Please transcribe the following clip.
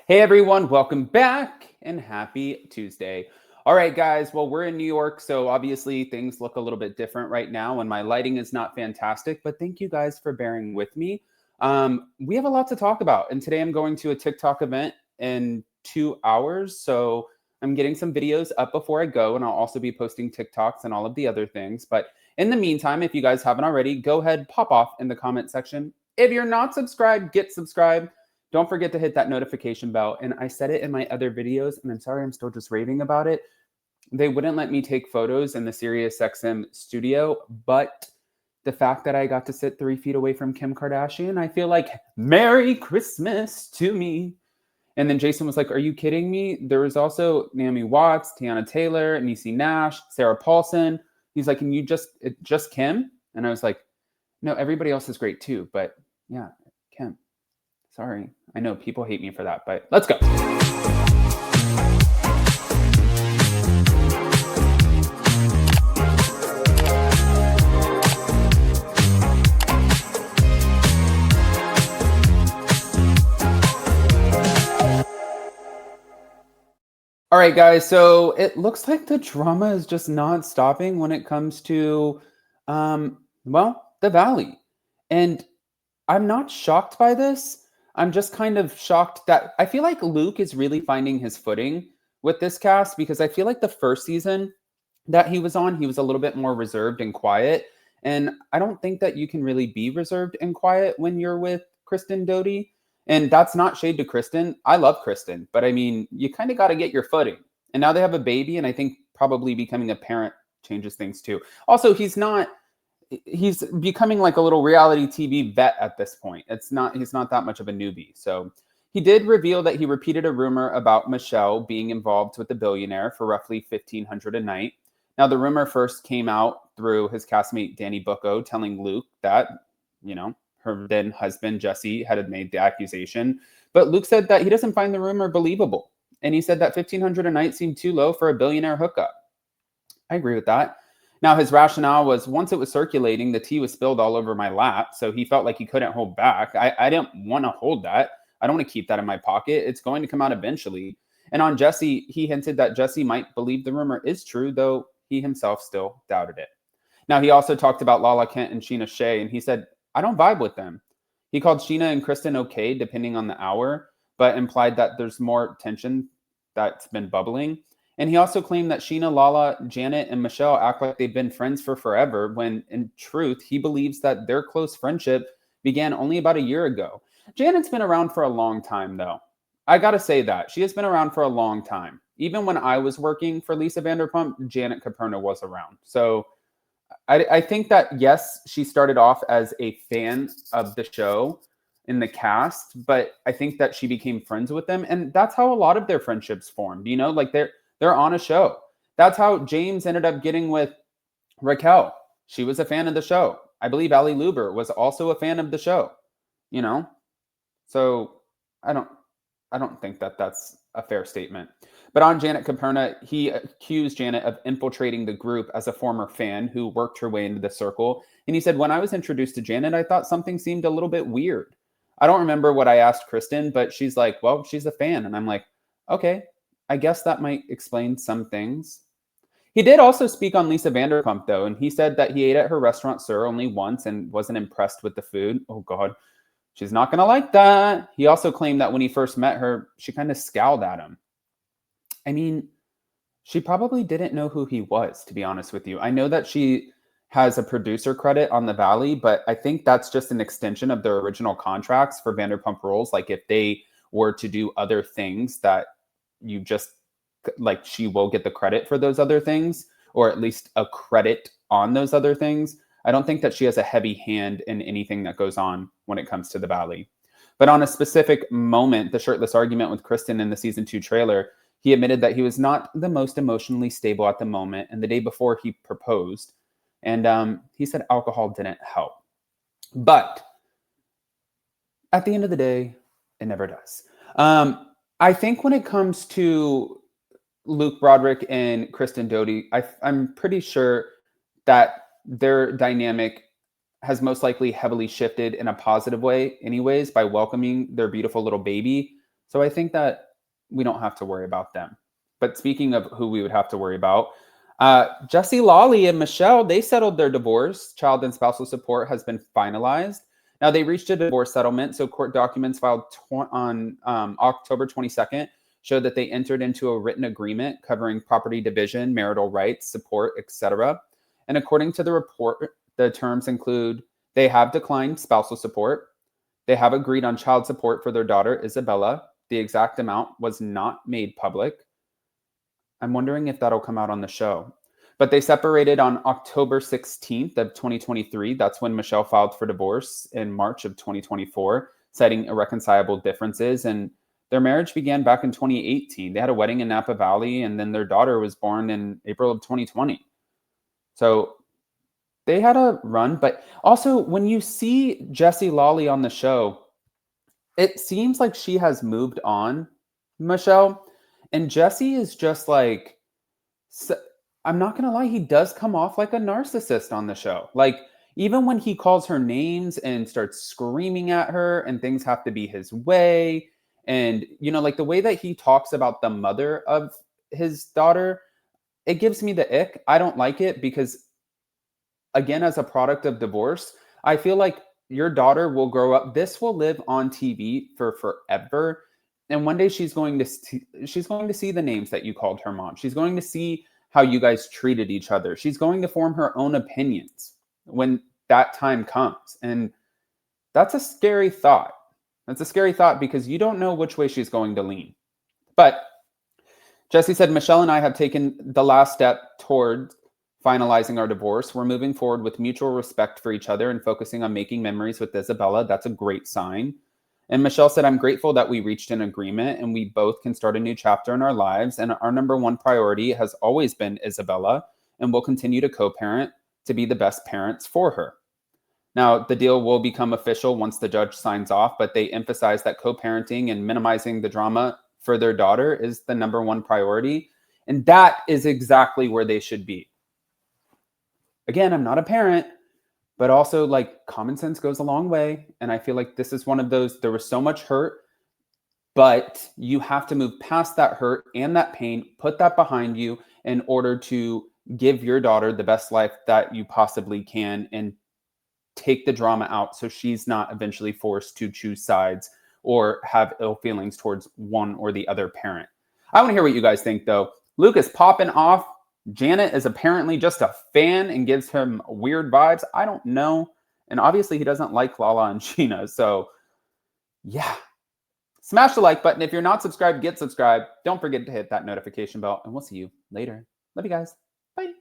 Hey everyone, welcome back and happy Tuesday. All right, guys. Well, we're in New York, so obviously things look a little bit different right now, and my lighting is not fantastic, but thank you guys for bearing with me. We have a lot to talk about, and today I'm going to a TikTok event in 2 hours. So I'm getting some videos up before I go, and I'll also be posting TikToks and all of the other things. But in the meantime, if you guys haven't already, go ahead, pop off in the comment section. If you're not subscribed, get subscribed. Don't forget to hit that notification bell. And I said it in my other videos, and I'm sorry I'm still just raving about it. They wouldn't let me take photos in the SiriusXM studio, but the fact that I got to sit 3 feet away from Kim Kardashian, I feel like Merry Christmas to me. And then Jason was like, "Are you kidding me?" There was also Naomi Watts, Tiana Taylor, Niecy Nash, Sarah Paulson. He's like, "Can you just Kim?" And I was like, "No, everybody else is great too, but yeah, Kim." Sorry. I know people hate me for that, but let's go. All right, guys. So it looks like the drama is just not stopping when it comes to, the Valley. And I'm not shocked by this. I'm just kind of shocked that I feel like Luke is really finding his footing with this cast because I feel like the first season that he was on, he was a little bit more reserved and quiet. And I don't think that you can really be reserved and quiet when you're with Kristen Doty. And that's not shade to Kristen. I love Kristen, but I mean, you kind of got to get your footing. And now they have a baby, and I think probably becoming a parent changes things too. Also, he's becoming like a little reality TV vet at this point. He's not that much of a newbie. So he did reveal that he repeated a rumor about Michelle being involved with the billionaire for roughly $1,500 a night. Now, the rumor first came out through his castmate Danny Bucco telling Luke that, her then husband Jesse had made the accusation. But Luke said that he doesn't find the rumor believable. And he said that $1,500 a night seemed too low for a billionaire hookup. I agree with that. Now, his rationale was once it was circulating, the tea was spilled all over my lap. So he felt like he couldn't hold back. I didn't want to hold that. I don't want to keep that in my pocket. It's going to come out eventually. And on Jesse, he hinted that Jesse might believe the rumor is true, though he himself still doubted it. Now, he also talked about Lala Kent and Scheana Shay, and he said, "I don't vibe with them." He called Scheana and Kristen okay, depending on the hour, but implied that there's more tension that's been bubbling. And he also claimed that Scheana, Lala, Janet, and Michelle act like they've been friends for forever, when in truth, he believes that their close friendship began only about a year ago. Janet's been around for a long time, though. I gotta say that. She has been around for a long time. Even when I was working for Lisa Vanderpump, Janet Caperna was around. So I think that, yes, she started off as a fan of the show in the cast, but I think that she became friends with them. And that's how a lot of their friendships formed, like they're on a show. That's how James ended up getting with Raquel. She was a fan of the show. I believe Ali Luber was also a fan of the show, you know? So I don't I don't think that that's a fair statement. But on Janet Caperna, he accused Janet of infiltrating the group as a former fan who worked her way into the circle. And he said, "When I was introduced to Janet, I thought something seemed a little bit weird." I don't remember what I asked Kristen, but she's like, "Well, she's a fan." And I'm like, "Okay, I guess that might explain some things." He did also speak on Lisa Vanderpump, though, and he said that he ate at her restaurant, Sir, only once and wasn't impressed with the food. Oh, God. She's not going to like that. He also claimed that when he first met her, she kind of scowled at him. I mean, she probably didn't know who he was, to be honest with you. I know that she has a producer credit on The Valley, but I think that's just an extension of their original contracts for Vanderpump Rules. Like if they were to do other things that you just like, she will get the credit for those other things, or at least a credit on those other things. I don't think that she has a heavy hand in anything that goes on when it comes to The Valley. But on a specific moment, the shirtless argument with Kristen in the season 2 trailer, he admitted that he was not the most emotionally stable at the moment, and the day before he proposed. And he said alcohol didn't help. But at the end of the day, it never does. I think when it comes to Luke Broderick and Kristen Doty, I'm pretty sure that their dynamic has most likely heavily shifted in a positive way anyways by welcoming their beautiful little baby. So I think that we don't have to worry about them. But speaking of who we would have to worry about, Jesse, Lally, and Michelle, they settled their divorce. Child and spousal support has been finalized. Now, they reached a divorce settlement. So, court documents filed on October 22nd show that they entered into a written agreement covering property division, marital rights, support, etc. And according to the report, the terms include they have declined spousal support. They have agreed on child support for their daughter, Isabella. The exact amount was not made public. I'm wondering if that'll come out on the show. But they separated on October 16th of 2023. That's when Michelle filed for divorce in March of 2024, citing irreconcilable differences. And their marriage began back in 2018. They had a wedding in Napa Valley, and then their daughter was born in April of 2020. So they had a run. But also, when you see Jessie Lawley on the show, it seems like she has moved on, Michelle. And Jesse is just like, I'm not going to lie, he does come off like a narcissist on the show. Like, even when he calls her names and starts screaming at her and things have to be his way. And, like the way that he talks about the mother of his daughter, it gives me the ick. I don't like it because, again, as a product of divorce, I feel like your daughter will grow up. This will live on TV for forever. And one day she's going to see the names that you called her mom. She's going to see how you guys treated each other. She's going to form her own opinions when that time comes. And that's a scary thought. That's a scary thought because you don't know which way she's going to lean. But Jesse said, Michelle and I have taken the last step toward finalizing our divorce. We're moving forward with mutual respect for each other and focusing on making memories with Isabella. That's a great sign. And Michelle said, I'm grateful that we reached an agreement and we both can start a new chapter in our lives. And our number one priority has always been Isabella, and we'll continue to co-parent to be the best parents for her. Now, the deal will become official once the judge signs off, but they emphasize that co-parenting and minimizing the drama for their daughter is the number one priority. And that is exactly where they should be. Again, I'm not a parent, but also like common sense goes a long way. And I feel like this is one of those, there was so much hurt, but you have to move past that hurt and that pain, put that behind you in order to give your daughter the best life that you possibly can and take the drama out so she's not eventually forced to choose sides or have ill feelings towards one or the other parent. I want to hear what you guys think, though. Luke is popping off. Janet is apparently just a fan and gives him weird vibes. I don't know. And obviously he doesn't like Lala and Scheana. So yeah, smash the like button. If you're not subscribed, get subscribed. Don't forget to hit that notification bell and we'll see you later. Love you guys. Bye.